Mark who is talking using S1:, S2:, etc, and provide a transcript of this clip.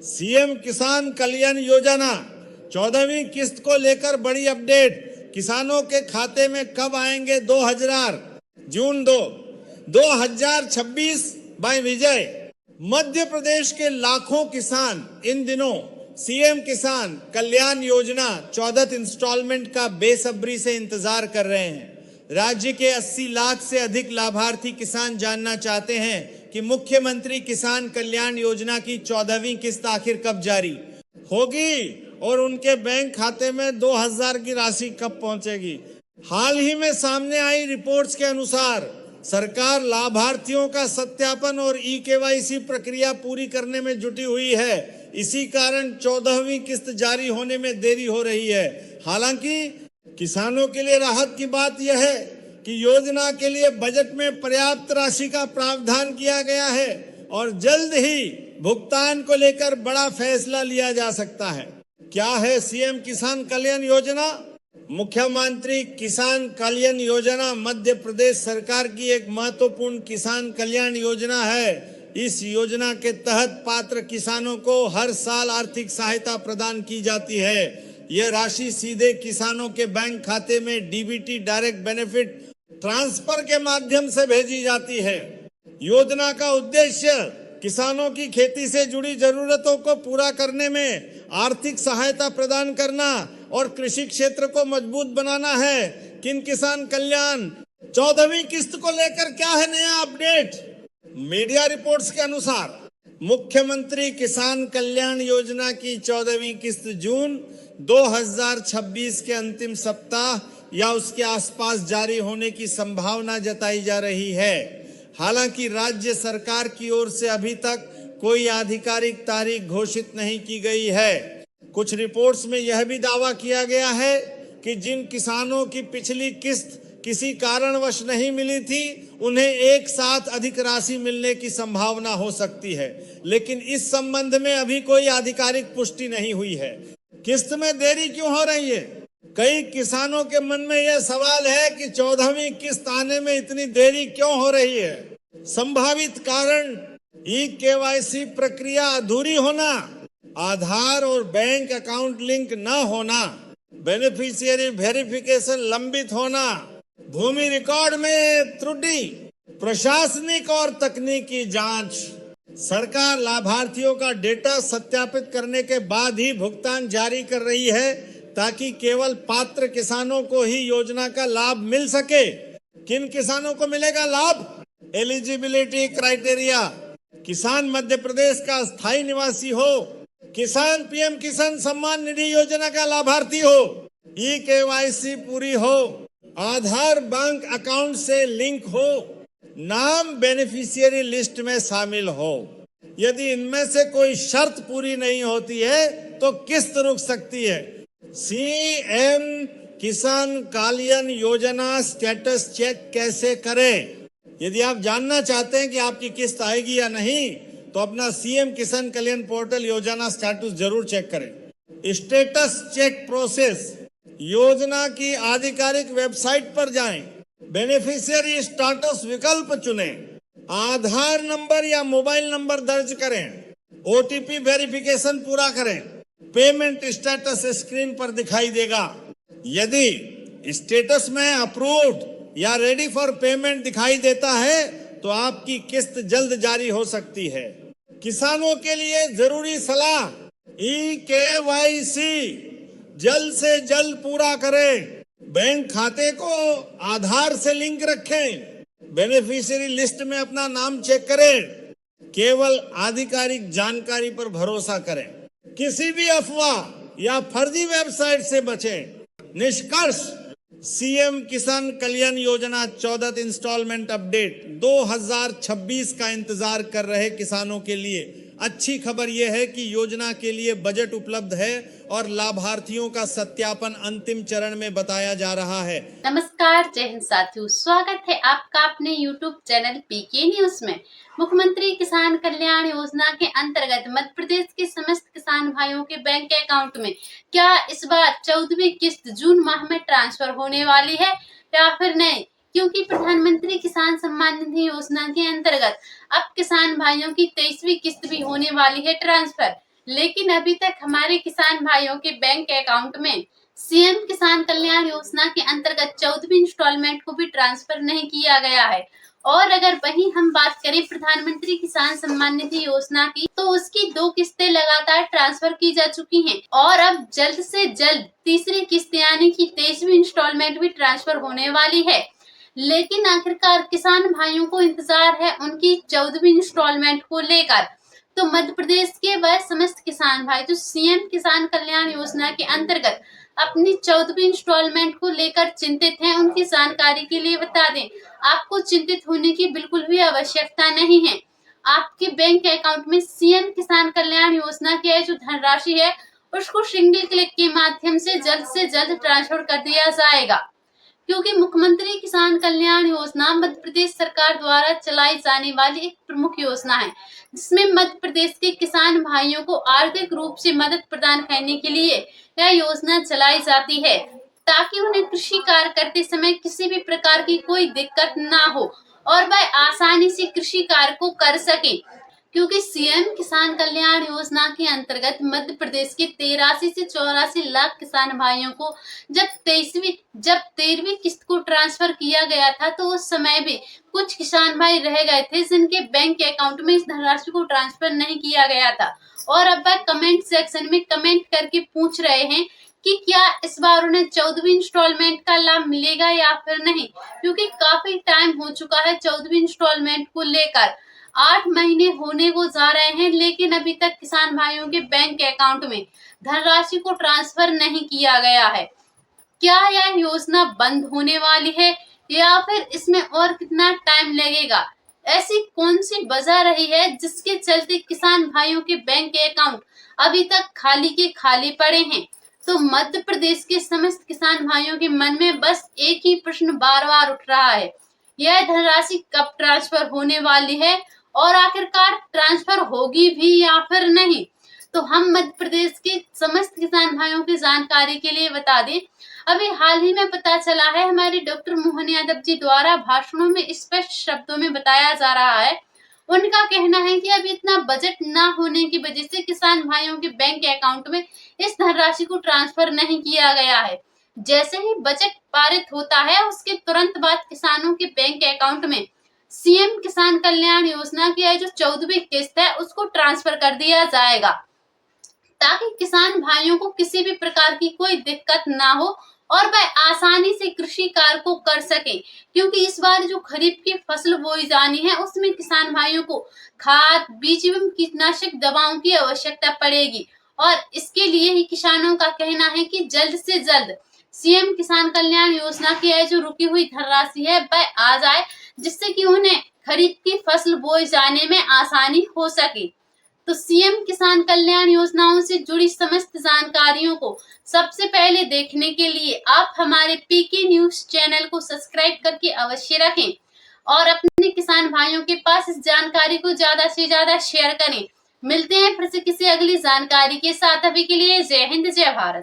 S1: CM किसान कल्याण योजना 14वीं किस्त को लेकर बड़ी अपडेट। किसानों के खाते में कब आएंगे 2000 जून 2026 बाय विजय। मध्य प्रदेश के लाखों किसान इन दिनों सीएम किसान कल्याण योजना 14th इंस्टॉलमेंट का बेसब्री से इंतजार कर रहे हैं। राज्य के 80 लाख से अधिक लाभार्थी किसान जानना चाहते हैं कि मुख्यमंत्री किसान कल्याण योजना की 14वीं किस्त आखिर कब जारी होगी और उनके बैंक खाते में 2000 की राशि कब पहुंचेगी। हाल ही में सामने आई रिपोर्ट्स के अनुसार सरकार लाभार्थियों का सत्यापन और ई-केवाईसी प्रक्रिया पूरी करने में जुटी हुई है। इसी कारण 14वीं किस्त जारी होने में देरी हो रही है। हालांकि किसानों के लिए राहत की बात यह है कि योजना के लिए बजट में पर्याप्त राशि का प्रावधान किया गया है और जल्द ही भुगतान को लेकर बड़ा फैसला लिया जा सकता है। क्या है सीएम किसान कल्याण योजना? मुख्यमंत्री किसान कल्याण योजना मध्य प्रदेश सरकार की एक महत्वपूर्ण किसान कल्याण योजना है। इस योजना के तहत पात्र किसानों को हर साल आर्थिक सहायता प्रदान की जाती है। यह राशि सीधे किसानों के बैंक खाते में डीबीटी डायरेक्ट बेनिफिट ट्रांसफर के माध्यम से भेजी जाती है। योजना का उद्देश्य किसानों की खेती से जुड़ी जरूरतों को पूरा करने में आर्थिक सहायता प्रदान करना और कृषि क्षेत्र को मजबूत बनाना है। किन किसान कल्याण 14वीं किस्त को लेकर क्या है नया अपडेट? मीडिया रिपोर्ट्स के अनुसार मुख्यमंत्री किसान कल्याण योजना की 14वीं किस्त जून 2026 के अंतिम सप्ताह या उसके आसपास जारी होने की संभावना जताई जा रही है। हालांकि राज्य सरकार की ओर से अभी तक कोई आधिकारिक तारीख घोषित नहीं की गई है। कुछ रिपोर्ट्स में यह भी दावा किया गया है कि जिन किसानों की पिछली किस्त किसी कारणवश नहीं मिली थी, उन्हें एक साथ अधिक राशि मिलने की संभावना हो सकती है, लेकिन इस संबंध में अभी कोई आधिकारिक पुष्टि नहीं हुई है। किस्त में देरी क्यों हो रही है? कई किसानों के मन में यह सवाल है कि 14वीं किस्त आने में इतनी देरी क्यों हो रही है। संभावित कारण ई-केवाईसी प्रक्रिया अधूरी होना, आधार और बैंक अकाउंट लिंक न होना, बेनिफिशियरी वेरिफिकेशन लंबित होना, भूमि रिकॉर्ड में त्रुटि, प्रशासनिक और तकनीकी जांच। सरकार लाभार्थियों का डेटा सत्यापित करने के बाद ही भुगतान जारी कर रही है ताकि केवल पात्र किसानों को ही योजना का लाभ मिल सके। किन किसानों को मिलेगा लाभ? एलिजिबिलिटी क्राइटेरिया: किसान मध्य प्रदेश का स्थायी निवासी हो, किसान पीएम किसान सम्मान निधि योजना का लाभार्थी हो, ई-केवाईसी पूरी हो, आधार बैंक अकाउंट से लिंक हो, नाम बेनिफिशियरी लिस्ट में शामिल हो। यदि इनमें से कोई शर्त पूरी नहीं होती है तो किस्त रुक सकती है। सीएम किसान कल्याण योजना स्टेटस चेक कैसे करें? यदि आप जानना चाहते हैं कि आपकी किस्त आएगी या नहीं, तो अपना सीएम किसान कल्याण पोर्टल योजना स्टेटस जरूर चेक करें। स्टेटस चेक प्रोसेस: योजना की आधिकारिक वेबसाइट पर जाएं, बेनिफिशियरी स्टेटस विकल्प चुनें, आधार नंबर या मोबाइल नंबर दर्ज करें, ओटीपी वेरिफिकेशन पूरा करें। पेमेंट स्टेटस स्क्रीन पर दिखाई देगा। यदि स्टेटस में अप्रूव्ड या रेडी फॉर पेमेंट दिखाई देता है तो आपकी किस्त जल्द जारी हो सकती है। किसानों के लिए जरूरी सलाह: ई-केवाईसी जल्द से जल्द पूरा करें, बैंक खाते को आधार से लिंक रखें, बेनिफिशियरी लिस्ट में अपना नाम चेक करें, केवल आधिकारिक जानकारी पर भरोसा करें, किसी भी अफवाह या फर्जी वेबसाइट से बचें। निष्कर्ष: सीएम किसान Kalyan Yojana 14th instalment update 2026 का इंतजार कर रहे किसानों के लिए अच्छी खबर यह है कि योजना के लिए बजट उपलब्ध है और लाभार्थियों का सत्यापन अंतिम चरण में बताया जा रहा है।
S2: नमस्कार, जय हिंद साथियों, स्वागत है आपका अपने YouTube चैनल पीके न्यूज में। मुख्यमंत्री किसान कल्याण योजना के अंतर्गत मध्य प्रदेश के समस्त किसान भाइयों के बैंक अकाउंट में क्या इस बार 14वीं किस्त जून माह में ट्रांसफर होने वाली है या फिर नहीं? क्योंकि प्रधानमंत्री किसान सम्मान निधि योजना के अंतर्गत अब किसान भाइयों की 23वीं किस्त भी होने वाली है ट्रांसफर। लेकिन अभी तक हमारे किसान भाइयों के बैंक अकाउंट में सीएम किसान कल्याण योजना के अंतर्गत 14वीं इंस्टॉलमेंट को भी ट्रांसफर नहीं किया गया है। और अगर वहीं हम बात करें प्रधानमंत्री किसान सम्मान निधि योजना की, तो उसकी 2 किस्तें लगातार ट्रांसफर की जा चुकी हैं और अब जल्द से जल्द तीसरी किस्त यानी कि 23वीं इंस्टॉलमेंट भी ट्रांसफर होने वाली है। लेकिन आखिरकार किसान भाइयों को इंतजार है उनकी 14वीं इंस्टॉलमेंट को लेकर। तो मध्य प्रदेश के वह समस्त किसान भाई जो सीएम किसान कल्याण योजना के अंतर्गत अपनी 14वीं इंस्टॉलमेंट को लेकर चिंतित हैं, उनकी जानकारी के लिए बता दें, आपको चिंतित होने की बिल्कुल भी आवश्यकता नहीं है। आपके बैंक अकाउंट में सीएम किसान कल्याण योजना की जो धनराशि है उसको सिंगल क्लिक के माध्यम से जल्द ट्रांसफर कर दिया जाएगा, क्योंकि मुख्यमंत्री किसान कल्याण योजना मध्य प्रदेश सरकार द्वारा चलाई जाने वाली एक प्रमुख योजना है, जिसमें मध्य प्रदेश के किसान भाइयों को आर्थिक रूप से मदद प्रदान करने के लिए यह योजना चलाई जाती है, ताकि उन्हें कृषि कार्य करते समय किसी भी प्रकार की कोई दिक्कत ना हो और वह आसानी से कृषि कार्य को कर सके। क्योंकि सीएम किसान कल्याण योजना के अंतर्गत मध्य प्रदेश के 83 से 84 लाख किसान भाइयों को जब 13वीं किस्त को ट्रांसफर किया गया था, तो उस समय भी कुछ किसान भाई रह गए थे जिनके बैंक अकाउंट में इस धनराशि को ट्रांसफर नहीं किया गया था। और अब वह कमेंट सेक्शन में कमेंट करके पूछ रहे हैं कि क्या इस बार उन्हें 14वीं इंस्टॉलमेंट का लाभ मिलेगा या फिर नहीं, क्योंकि काफी टाइम हो चुका है 14वीं इंस्टॉलमेंट को लेकर। 8 महीने होने को जा रहे हैं, लेकिन अभी तक किसान भाइयों के बैंक अकाउंट में धनराशि को ट्रांसफर नहीं किया गया है। क्या यह योजना बंद होने वाली है या फिर इसमें और कितना टाइम लगेगा? ऐसी कौन सी वजह रही है जिसके चलते किसान भाइयों के बैंक अकाउंट अभी तक खाली के खाली पड़े हैं? तो मध्य प्रदेश के समस्त किसान भाइयों के मन में बस एक ही प्रश्न बार बार उठ रहा है, यह धनराशि कब ट्रांसफर होने वाली है और आखिरकार ट्रांसफर होगी भी या फिर नहीं। तो हम मध्य प्रदेश के समस्त किसान भाइयों की जानकारी के लिए बता दें, अभी हाल ही में पता चला है, हमारे डॉक्टर मोहन यादव जी द्वारा भाषणों में स्पष्ट शब्दों में बताया जा रहा है। उनका कहना है कि अभी इतना बजट ना होने की वजह से किसान भाइयों के बैंक अकाउंट में इस धनराशि को ट्रांसफर नहीं किया गया है। जैसे ही बजट पारित होता है उसके तुरंत बाद किसानों के बैंक अकाउंट में सीएम किसान कल्याण योजना की जो 14वीं किस्त है उसको ट्रांसफर कर दिया जाएगा, ताकि किसान भाइयों को किसी भी प्रकार की कोई दिक्कत ना हो और वह आसानी से कृषि कार्य को कर सके। क्योंकि इस बार जो खरीफ की फसल बोई जानी है उसमें किसान भाइयों को खाद, बीज एवं कीटनाशक दवाओं की आवश्यकता पड़ेगी, और इसके लिए ही किसानों का कहना है कि जल्द से जल्द सीएम किसान कल्याण योजना की जो रुकी हुई धनराशि है वह आ जाए, जिससे कि उन्हें खरीफ की फसल बोई जाने में आसानी हो सके। तो सीएम किसान कल्याण योजनाओं से जुड़ी समस्त जानकारियों को सबसे पहले देखने के लिए आप हमारे पीके न्यूज चैनल को सब्सक्राइब करके अवश्य रखें और अपने किसान भाइयों के पास इस जानकारी को ज्यादा से ज्यादा शेयर करें। मिलते हैं फिर से किसी अगली जानकारी के साथ, अभी के लिए जय हिंद जय भारत।